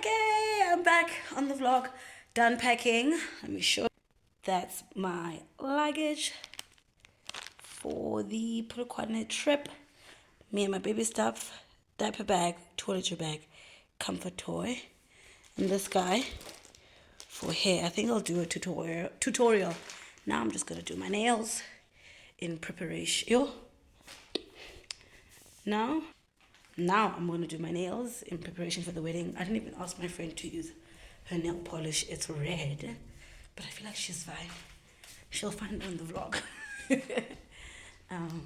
Okay, I'm back on the vlog. Done packing. Let me show you. That's my luggage for the Polokwane trip. Me and my baby stuff, diaper bag, toiletry bag, comfort toy. And this guy for hair. I think I'll do a tutorial. Now I'm just gonna do my nails in preparation. Now I'm gonna do my nails in preparation for the wedding. I didn't even ask my friend to use her nail polish. It's red, but I feel like she's fine. She'll find it on the vlog.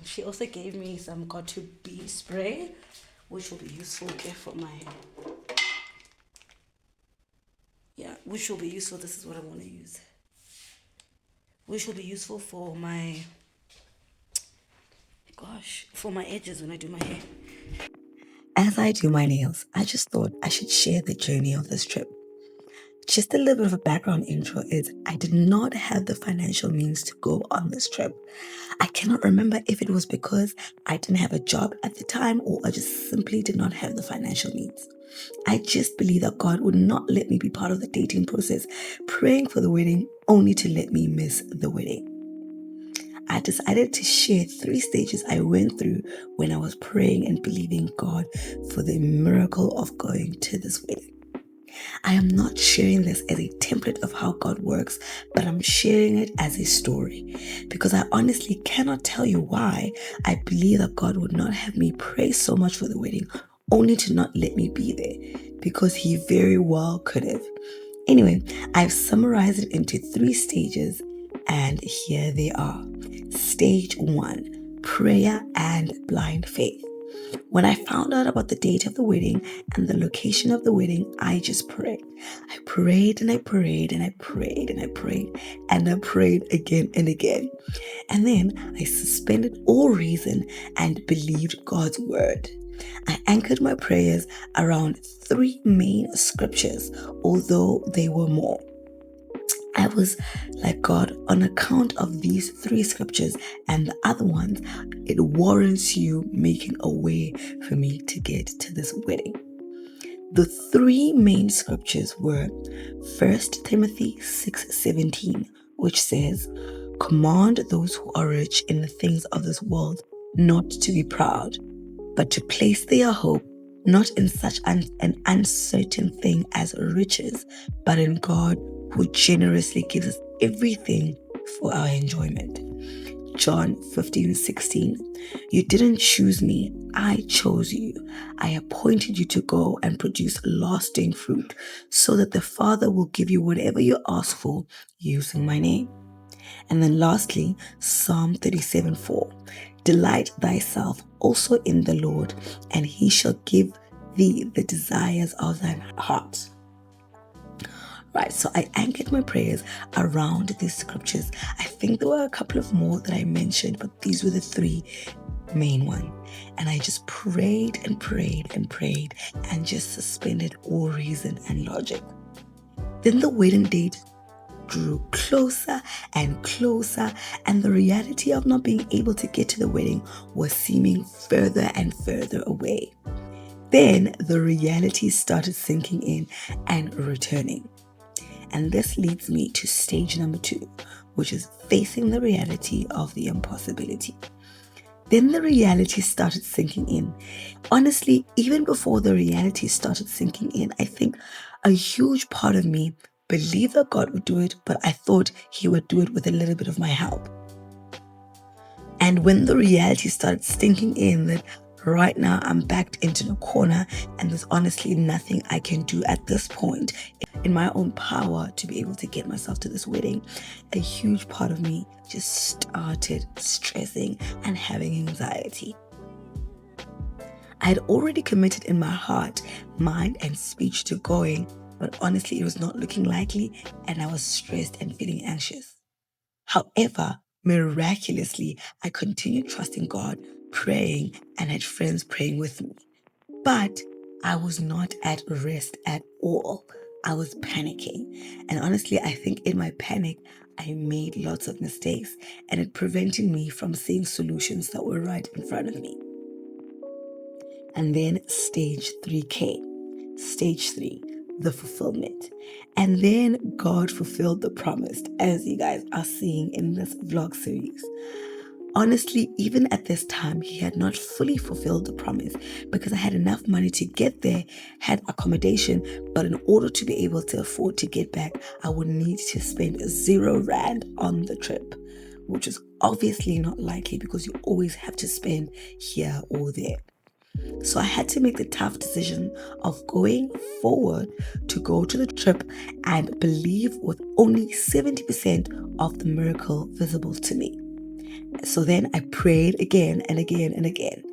She also gave me some God to be spray, which will be useful for my which will be useful. This is what I want to use. Which will be useful for my for my edges when I do my hair. As I do my nails, I just thought I should share the journey of this trip. Just a little bit of a background intro is I did not have the financial means to go on this trip. I cannot remember if it was because I didn't have a job at the time or I just simply did not have the financial means. I just believe that God would not let me be part of the dating process, praying for the wedding only to let me miss the wedding. I decided to share 3 stages I went through when I was praying and believing God for the miracle of going to this wedding. I am not sharing this as a template of how God works, but I'm sharing it as a story because I honestly cannot tell you why I believe that God would not have me pray so much for the wedding only to not let me be there, because He very well could have. Anyway, I've summarized it into 3 stages, and here they are. Stage 1, prayer and blind faith. When I found out about the date of the wedding and the location of the wedding, I just prayed. I prayed and I prayed and I prayed and I prayed and I prayed again and again. And then I suspended all reason and believed God's word. I anchored my prayers around 3 main scriptures, although they were more. I was like, God, on account of these 3 scriptures and the other ones, it warrants you making a way for me to get to this wedding. The 3 main scriptures were 1 Timothy 6:17, which says, command those who are rich in the things of this world not to be proud, but to place their hope not in such an uncertain thing as riches, but in God, who generously gives us everything for our enjoyment. John 15:16. You didn't choose me, I chose you. I appointed you to go and produce lasting fruit, so that the Father will give you whatever you ask for using my name. And then lastly, Psalm 37:4. Delight thyself also in the Lord, and He shall give thee the desires of thine heart. Right, so I anchored my prayers around these scriptures. I think there were a couple of more that I mentioned, but these were the 3 main ones. And I just prayed and prayed and prayed and just suspended all reason and logic. Then the wedding date drew closer and closer, and the reality of not being able to get to the wedding was seeming further and further away. Then the reality started sinking in and returning. And this leads me to stage number 2, which is facing the reality of the impossibility. Then the reality started sinking in. Honestly, even before the reality started sinking in, I think a huge part of me believed that God would do it, but I thought He would do it with a little bit of my help. And when the reality started sinking in that right now I'm backed into the corner and there's honestly nothing I can do at this point in my own power to be able to get myself to this wedding, a huge part of me just started stressing and having anxiety. I had already committed in my heart, mind, and speech to going, but honestly, it was not looking likely, and I was stressed and feeling anxious. However, miraculously, I continued trusting God, praying, and had friends praying with me. But I was not at rest at all. I was panicking. And honestly, I think in my panic, I made lots of mistakes, and it prevented me from seeing solutions that were right in front of me. And then stage 3 came. Stage 3, the fulfillment. And then God fulfilled the promise, as you guys are seeing in this vlog series. Honestly, even at this time, he had not fully fulfilled the promise because I had enough money to get there, had accommodation, but in order to be able to afford to get back, I would need to spend 0 rand on the trip, which is obviously not likely because you always have to spend here or there. So I had to make the tough decision of going forward to go to the trip and believe with only 70% of the miracle visible to me. So then I prayed again and again and again.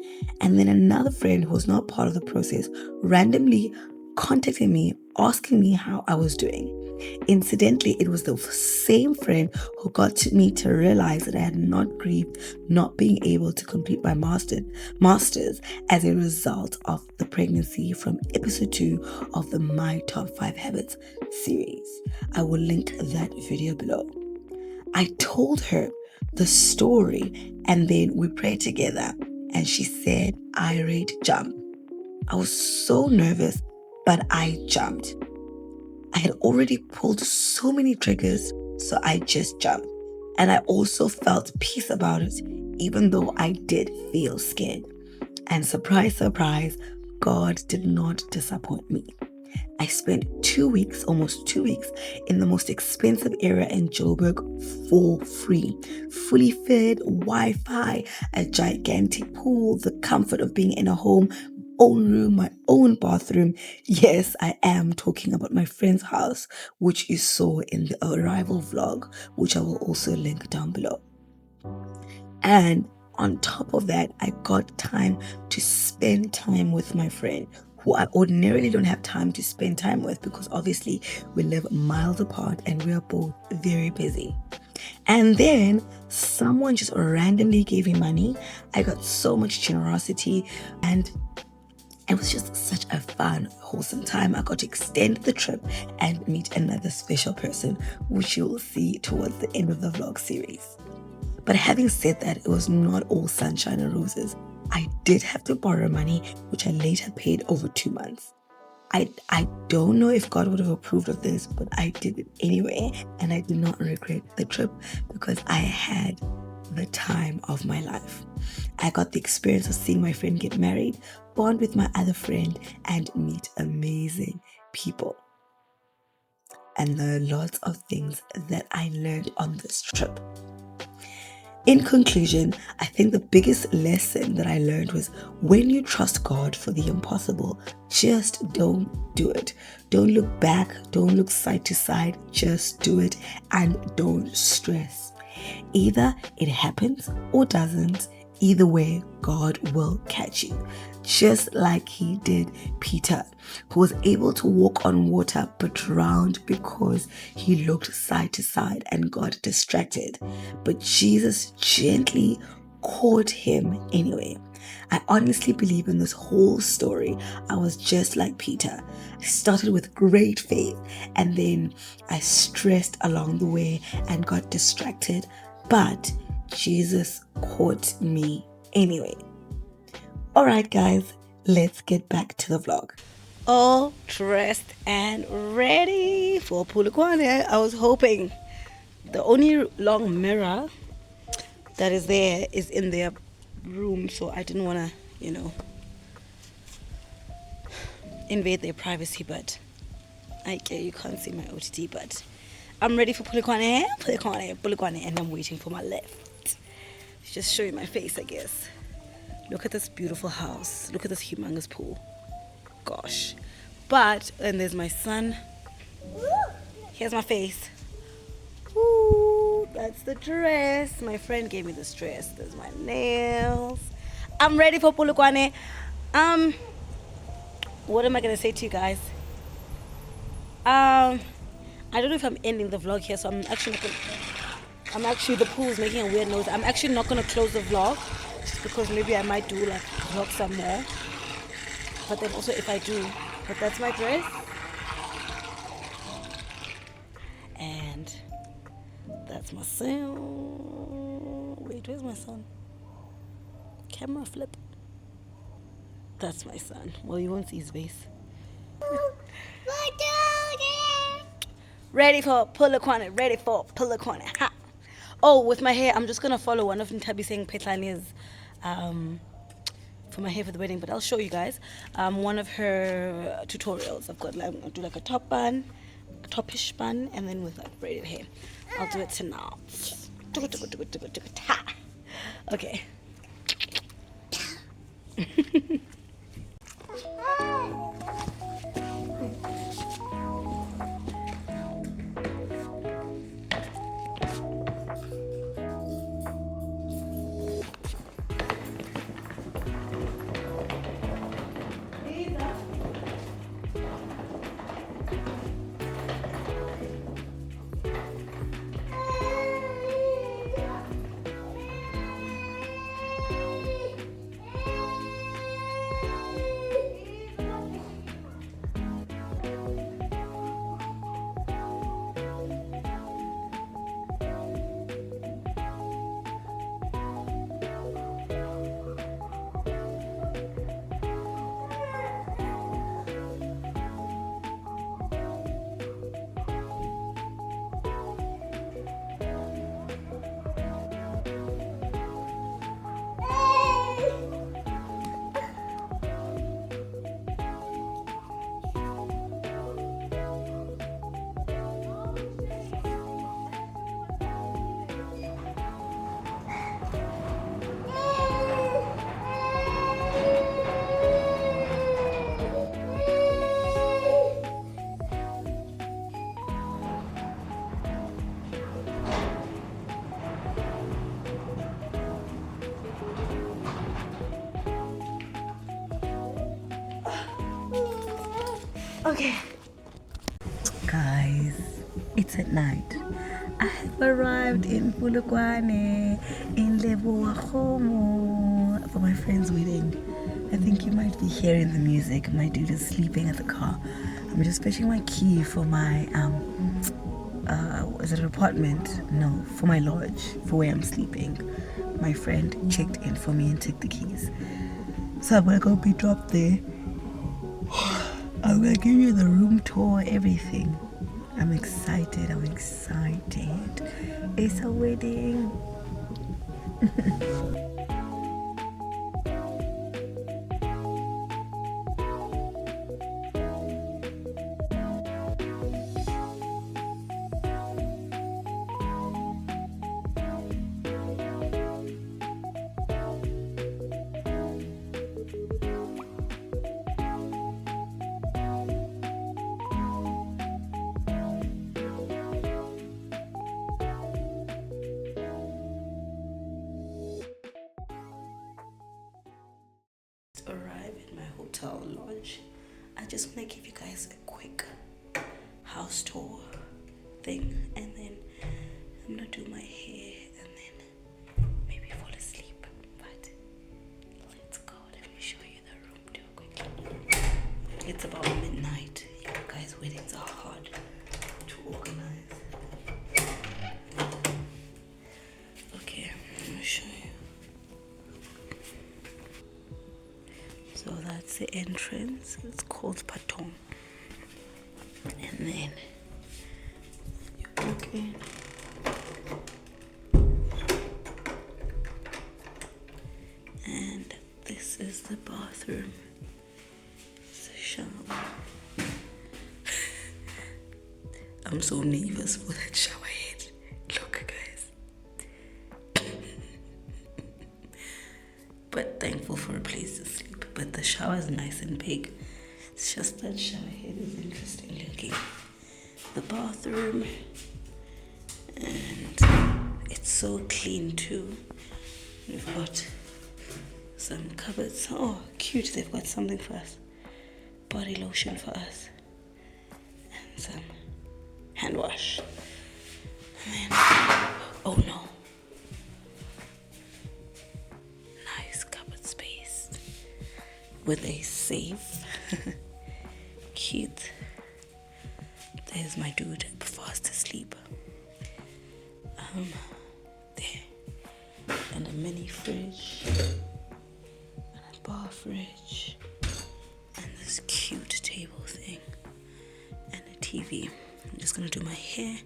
And then another friend who was not part of the process randomly contacted me asking me how I was doing. Incidentally, it was the same friend who got me to realize that I had not grieved not being able to complete my master's as a result of the pregnancy from episode 2 of the My Top 5 Habits series. I will link that video below. I told her the story and then we prayed together and she said, "Irate, jump." I was so nervous, but I jumped. I had already pulled so many triggers, so I just jumped. And I also felt peace about it, even though I did feel scared. And surprise, surprise, God did not disappoint me. I spent 2 weeks, almost 2 weeks, in the most expensive area in Joburg for free. Fully fed, Wi-Fi, a gigantic pool, the comfort of being in a home, own room, my own bathroom. Yes, I am talking about my friend's house, which you saw in the arrival vlog, which I will also link down below. And on top of that, I got time to spend time with my friend, who I ordinarily don't have time to spend time with because obviously we live miles apart and we are both very busy. And then someone just randomly gave me money. I got so much generosity and it was just such a fun, wholesome time. I got to extend the trip and meet another special person, which you will see towards the end of the vlog series. But having said that, it was not all sunshine and roses. I did have to borrow money, which I later paid over 2 months. I don't know if God would have approved of this, but I did it anyway, and I do not regret the trip because I had the time of my life. I got the experience of seeing my friend get married, bond with my other friend, and meet amazing people. And there are lots of things that I learned on this trip. In conclusion, I think the biggest lesson that I learned was when you trust God for the impossible, just don't do it. Don't look back, don't look side to side, just do it and don't stress. Either it happens or doesn't. Either way, God will catch you. Just like he did Peter, who was able to walk on water but drowned because he looked side to side and got distracted. But Jesus gently caught him anyway. I honestly believe in this whole story, I was just like Peter. I started with great faith and then I stressed along the way and got distracted. But Jesus caught me anyway. Alright guys, let's get back to the vlog. All dressed and ready for Polokwane. I was hoping the only long mirror that is there is in their room, so I didn't want to, invade their privacy, but you can't see my OTT, but I'm ready for Polokwane, and I'm waiting for my lift. Just show you my face, I guess. Look at this beautiful house. Look at this humongous pool. Gosh. And there's my son. Here's my face. Ooh, that's the dress. My friend gave me this dress. There's my nails. I'm ready for Polokwane. What am I gonna say to you guys? I don't know if I'm ending the vlog here, so I'm actually not gonna, the pool is making a weird noise. I'm actually not gonna close the vlog just because maybe I might do like vlog some more. But then also if I do, but that's my dress. And that's my son. Wait, where's my son? Camera flip. That's my son. Well, you won't see his face. Ready for Polokwane, ready for Polokwane. Ha! Oh, with my hair, I'm just gonna follow one of Ntabi saying Petlani's for my hair for the wedding, but I'll show you guys one of her tutorials. I've got like, I'm gonna do like a top bun, a topish bun, and then with like braided hair. I'll do it tonight. Okay. Okay. Guys, it's at night. I have arrived in Polokwane, in Lebowakgomo for my friend's wedding. I think you might be hearing the music. My dude is sleeping at the car. I'm just fetching my key for my is it an apartment? No, for my lodge, for where I'm sleeping. My friend checked in for me and took the keys. So I'm gonna go be dropped there. I'm gonna give you the room tour, everything. I'm excited. It's a wedding. Arrive at my hotel lodge. I just want to give you guys a quick house tour thing, and then I'm gonna do my hair and then maybe fall asleep. But let's go. Let me show you the room tour quickly. It's about midnight. You guys, weddings are hard to organize. Okay, let me show you. So that's the entrance. It's called Patong. And then you walk in. And this is the bathroom. It's a shower. I'm so nervous for that shower head. Look, guys. But thankful for a place to sleep. But the shower is nice and big. It's just that shower head is interesting looking. The bathroom, and it's so clean too. We've got some cupboards. Oh, cute! They've got something for us. Body lotion for us, and some hand wash. And then, oh no. With a safe. Cute. There's my dude fast asleep. There. And a mini fridge. And a bar fridge. And this cute table thing. And a TV. I'm just gonna do my hair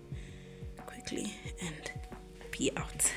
quickly and be out.